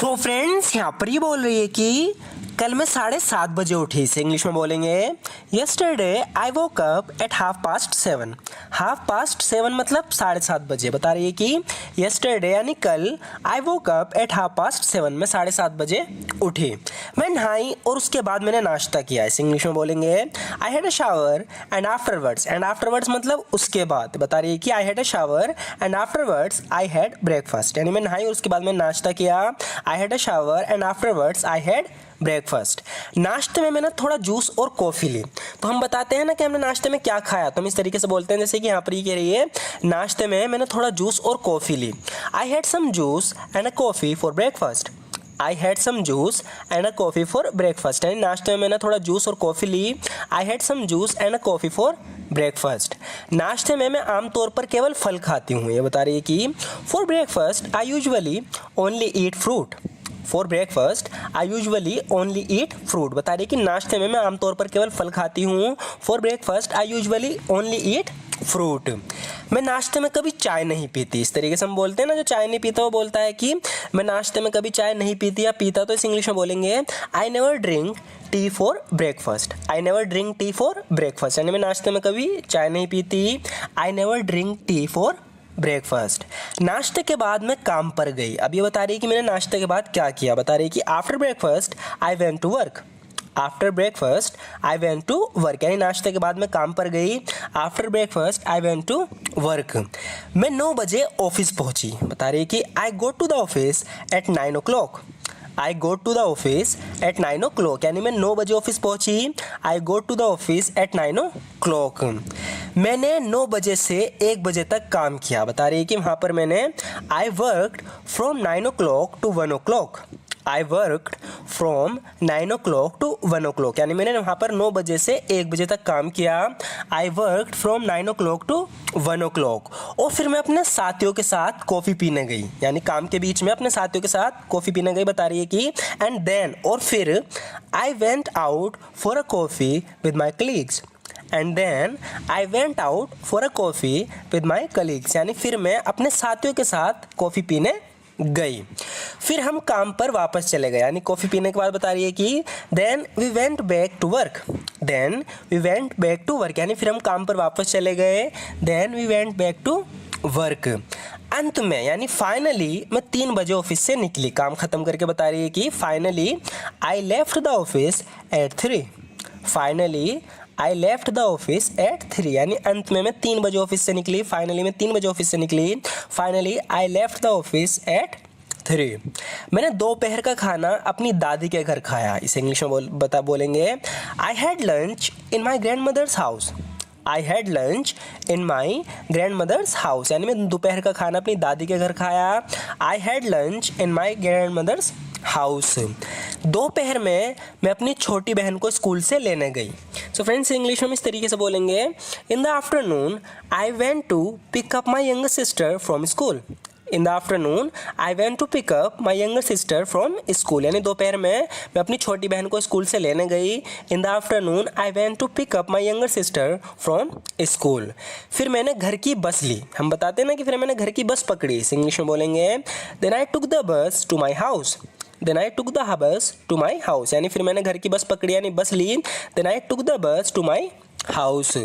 So friends यहाँ पर ये बोल रही है कि कल मैं 7:30 बजे उठी। इसे इंग्लिश में बोलेंगे yesterday I woke up at 7:30। 7:30 मतलब 7:30 बजे। बता रही है कि यस्टरडे यानी कल आई वोक अप एट 7:30 मैं 7:30 बजे उठी। मैं नहाई और उसके बाद मैंने नाश्ता किया। इसे इंग्लिश में बोलेंगे I had a shower and afterwards मतलब उसके बाद। बता रही है कि I had a shower and afterwards I had breakfast, यानी मैं नहाई और उसके बाद मैंने नाश्ता किया। I had a shower and afterwards I had breakfast. नाश्ते में मैंने थोड़ा जूस और कॉफ़ी ली। तो हम बताते हैं ना कि हमने नाश्ते में क्या खाया, तो हम इस तरीके से बोलते हैं जैसे कि यहाँ पर ये कह रही है नाश्ते में मैंने थोड़ा जूस और कॉफ़ी ली। I had some juice and a coffee for breakfast. I had some juice and a coffee for breakfast, यानी नाश्ते में मैंने थोड़ा जूस और कॉफ़ी ली। I had some juice and a coffee for breakfast. नाश्ते में मैं आमतौर पर केवल फल खाती हूँ। ये बता रही है कि for breakfast I usually only eat fruit. For breakfast I usually only eat fruit. बता रही है कि नाश्ते में मैं आमतौर पर केवल फल खाती हूँ। For breakfast I usually only eat fruit. मैं नाश्ते में कभी चाय नहीं पीती। इस तरीके से हम बोलते हैं ना, जो चाय नहीं पीता वो बोलता है कि मैं नाश्ते में कभी चाय नहीं पीती या पीता, तो इस इंग्लिश में बोलेंगे I never drink tea for breakfast. I never drink tea for breakfast, यानी मैं नाश्ते में कभी चाय नहीं पीती। I never drink tea for breakfast. नाश्ते के बाद मैं काम पर गई। अब ये बता रही है कि मैंने नाश्ते के बाद क्या किया। बता रही है कि after breakfast I went to work. After breakfast I went to work, यानी नाश्ते के बाद मैं काम पर गई। After breakfast I went to work. मैं 9 बजे ऑफिस पहुंची। बता रही है कि I go to the office at 9 o'clock। I go to the office at 9 o'clock, यानी मैं 9 बजे ऑफिस पहुंची। I go to the office at 9 o'clock। मैंने 9 बजे से 1 बजे तक काम किया। बता रही है कि वहाँ पर मैंने I worked from 9 o'clock to 1 o'clock। I worked from 9 o'clock to 1 o'clock, यानी मैंने वहाँ पर 9 बजे से 1 बजे तक काम किया। I worked from 9 o'clock to 1 o'clock। और फिर मैं अपने साथियों के साथ कॉफ़ी पीने गई, यानी काम के बीच में अपने साथियों के साथ कॉफ़ी पीने गई। बता रही है कि एंड देन और फिर I went out for a coffee with my colleagues. And then I went out for a coffee with my colleagues, यानी फिर मैं अपने साथियों के साथ कॉफ़ी पीने गई। फिर हम काम पर वापस चले गए, यानी कॉफ़ी पीने के बाद बता रही है कि then we went back to work. Then we went back to work, यानी फिर हम काम पर वापस चले गए। Then we went back to work. अंत में यानी फाइनली मैं 3 बजे ऑफिस से निकली, काम ख़त्म करके। बता रही है कि finally I left the office eight 3। Finally I left the office eight 3, यानी अंत में मैं 3 बजे ऑफिस से निकली। फाइनली मैं 3 बजे ऑफिस से निकली। Finally I left the office eight 3। मैंने दोपहर का खाना अपनी दादी के घर खाया। इसे इंग्लिश में बोलेंगे I had lunch in my grandmother's house. I had lunch in my grandmother's house, यानी मैं दोपहर का खाना अपनी दादी के घर खाया। I had lunch in my grandmother's house. दोपहर में मैं अपनी छोटी बहन को स्कूल से लेने गई। सो फ्रेंड्स, इंग्लिश में हम इस तरीके से बोलेंगे in the afternoon I went to pick up my younger sister from school. In the afternoon I went to pick up my younger sister from school, यानी दोपहर में मैं अपनी छोटी बहन को स्कूल से लेने गई। In the afternoon I went to pick up my younger sister from school. फिर मैंने घर की बस ली। हम बताते हैं ना कि फिर मैंने घर की बस पकड़ी। इस इंग्लिश में बोलेंगे then I took the bus to my house. Then I took the bus to my house, यानी फिर मैंने घर की बस पकड़ी यानी बस ली। Then I took the bus to my house.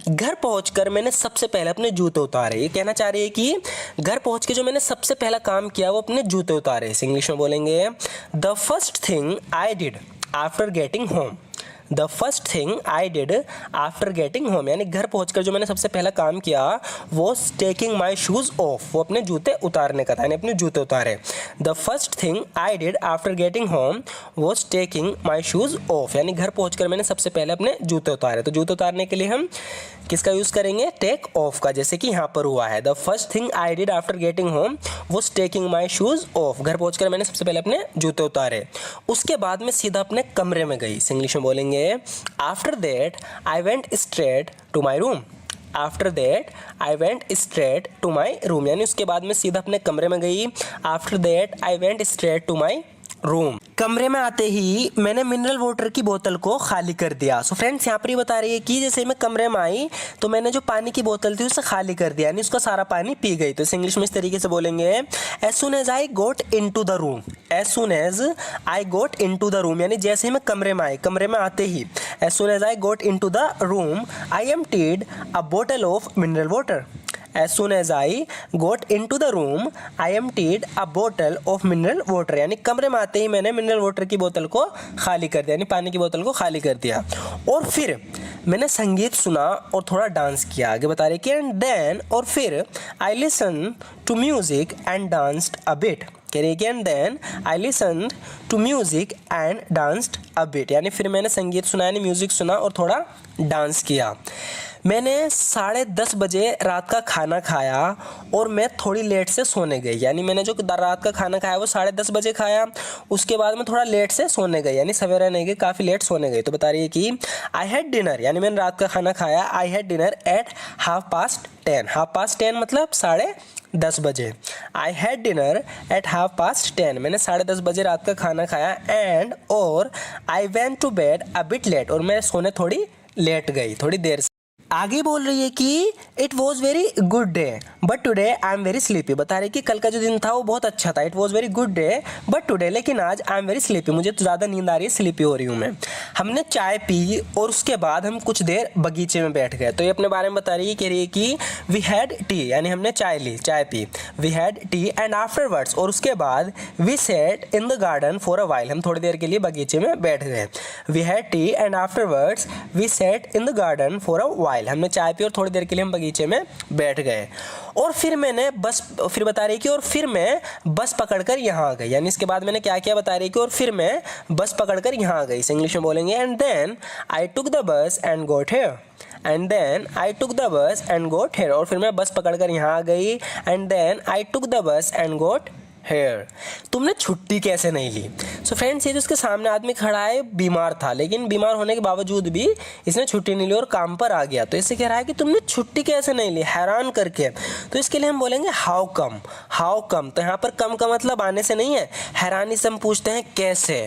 घर पहुंचकर मैंने सबसे पहले अपने जूते उतारे। ये कहना चाह रही है कि घर पहुंच के जो मैंने सबसे पहला काम किया वो अपने जूते उतारे। इस इंग्लिश में बोलेंगे the first thing I did after getting home. The first thing I did after getting home, यानी घर पहुंचकर जो मैंने सबसे पहला काम किया वो टेकिंग माई शूज़ ऑफ, वो अपने जूते उतारने का था, यानी अपने जूते उतारे। The first thing I did after getting home was taking my shoes of, यानी घर पहुंचकर मैंने सबसे पहले अपने जूते उतारे। तो जूते उतारने के लिए हम किसका यूज़ करेंगे? टेक ऑफ का, जैसे कि यहाँ पर हुआ है the first thing I did after getting home was taking my shoes of. घर पहुंचकर मैंने सबसे पहले अपने जूते उतारे। उसके बाद मैं सीधा अपने कमरे में गई। इंग्लिश में बोलेंगे after that I went straight to my room. After that I went straight to my room, यानी उसके बाद मैं सीधा अपने कमरे में गई। After that I went straight to my room. कमरे में आते ही मैंने मिनरल वाटर की बोतल को खाली कर दिया। सो फ्रेंड्स यहाँ पर ये बता रही है कि जैसे मैं कमरे में आई तो मैंने जो पानी की बोतल थी उसे खाली कर दिया, यानी उसका सारा पानी पी गई। तो इस इंग्लिश में इस तरीके से बोलेंगे, as soon as I got into the room. As soon as I got into the room, यानी जैसे ही मैं कमरे में आई, कमरे में आते ही, as soon as I got into the room I emptied a bottle of mineral water. As soon as I got into the room, I emptied a bottle of mineral water। यानी कमरे में आते ही मैंने मिनरल वाटर की बोतल को खाली कर दिया, यानी पानी की बोतल को खाली कर दिया। और फिर मैंने संगीत सुना और थोड़ा डांस किया। आगे बता रहे कि एंड देन, और फिर I listen to music and danced a bit. कह रही है कि and then I listen to music and danced a bit, यानी फिर मैंने संगीत सुना, यानी म्यूजिक सुना और थोड़ा डांस किया। मैंने 10:30 बजे रात का खाना खाया और मैं थोड़ी लेट से सोने गई, यानी मैंने जो रात का खाना खाया वो 10:30 बजे खाया, उसके बाद मैं थोड़ा लेट से सोने गई, यानी सवेरे नहीं गई, काफ़ी लेट सोने गई। तो बता रही है कि आई हैड डिनर, यानी मैंने रात का खाना खाया, आई हैड डिनर एट 10:30। 10:30 मतलब 10:30 बजे। आई हैड डिनर एट 10:30, मैंने 10:30 बजे रात का खाना खाया। एंड, और I went to bed a bit late, और मैं सोने थोड़ी लेट गई, थोड़ी देर से। आगे बोल रही है कि it was very good day but today I am very sleepy. बता रही कि कल का जो दिन था वो बहुत अच्छा था, it was very good day but today, लेकिन आज आई एम वेरी स्लीपी, मुझे तो ज़्यादा नींद आ रही है, स्लीपी हो रही हूँ मैं। हमने चाय पी और उसके बाद हम कुछ देर बगीचे में बैठ गए। तो ये अपने बारे में बता रही है, कह रही है कि वी हैड टी, यानी हमने चाय ली, चाय पी, we had tea and afterwards, और उसके बाद we sat in the garden for a while, हम थोड़ी देर के लिए बगीचे में बैठ गए। We had tea and afterwards we sat in the garden for a while, हमने चाय पी और थोड़ी देर के लिए हम बगीचे में बैठ गए। और फिर बता रही कि और फिर मैं बस पकड़कर यहाँ आ गई, यानी इसके बाद मैंने क्या किया बता रही कि और फिर मैं बस पकड़कर यहाँ आ गई। इसे इंग्लिश में बोलेंगे, and then I took the bus and got here. And then I took the bus and got here, और फिर मैं बस पकड़कर यहाँ आ गई। And then I took the bus and got here. तुमने छुट्टी कैसे नहीं ली? सो फ्रेंड्स, ये जो इसके सामने आदमी खड़ा है बीमार था, लेकिन बीमार होने के बावजूद भी इसने छुट्टी नहीं ली और काम पर आ गया। तो इससे कह रहा है कि तुमने छुट्टी कैसे नहीं ली, हैरान करके। तो इसके लिए हम बोलेंगे हाउ कम। हाउ कम, तो यहाँ पर कम का मतलब आने से नहीं है, हैरानी से हम पूछते हैं कैसे,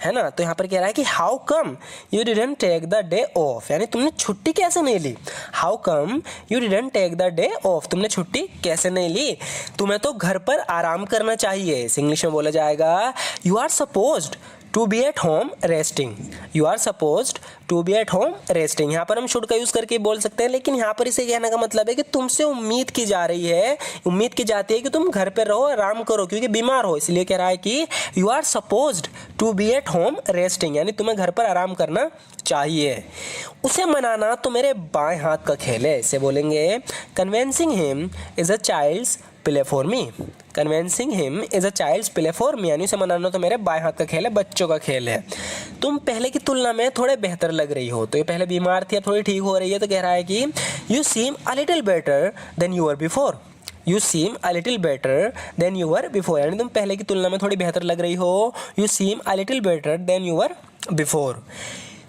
है ना। तो यहाँ पर कह रहा है कि how come you didn't take the day off, यानी तुमने छुट्टी कैसे नहीं ली। How come you didn't take the day off, तुमने छुट्टी कैसे नहीं ली, तुम्हें तो घर पर आराम करना चाहिए। इंग्लिश में बोला जाएगा, you are supposed to be at home resting. You are supposed to be at home resting. यहाँ पर हम शुड का यूज़ करके बोल सकते हैं, लेकिन यहाँ पर इसे कहने का मतलब है कि तुमसे उम्मीद की जा रही है, उम्मीद की जाती है कि तुम घर पर रहो, आराम करो, क्योंकि बीमार हो। इसलिए कह रहा है कि you are supposed to be at home resting, यानी तुम्हें घर पर आराम करना चाहिए। उसे मनाना तो मेरे बाएं हाथ का खेल है। इसे बोलेंगे, convincing him is a child's play for me. Convincing him is a child's play for me, यानी उसे मनाना तो मेरे बाएं हाथ का खेल है, बच्चों का खेल है। तुम पहले की तुलना में थोड़े बेहतर लग रही हो। तो ये पहले बीमार थी, अब थोड़ी ठीक हो रही है। तो कह रहा है कि you seem a little better than you were before. You seem a little better than you were before, यानी तुम पहले की तुलना में थोड़ी बेहतर लग रही हो। You seem a little better than you were before.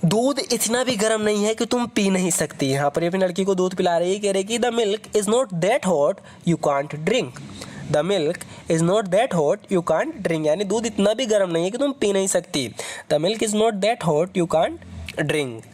दूध इतना भी गर्म नहीं है कि तुम पी नहीं सकती। यहाँ पर अपनी लड़की को दूध पिला रही है, कह रही कि the milk is not that hot you can't drink. The milk is not that hot you can't drink, यानी दूध इतना भी गर्म नहीं है कि तुम पी नहीं सकती। The milk is not that hot you can't drink.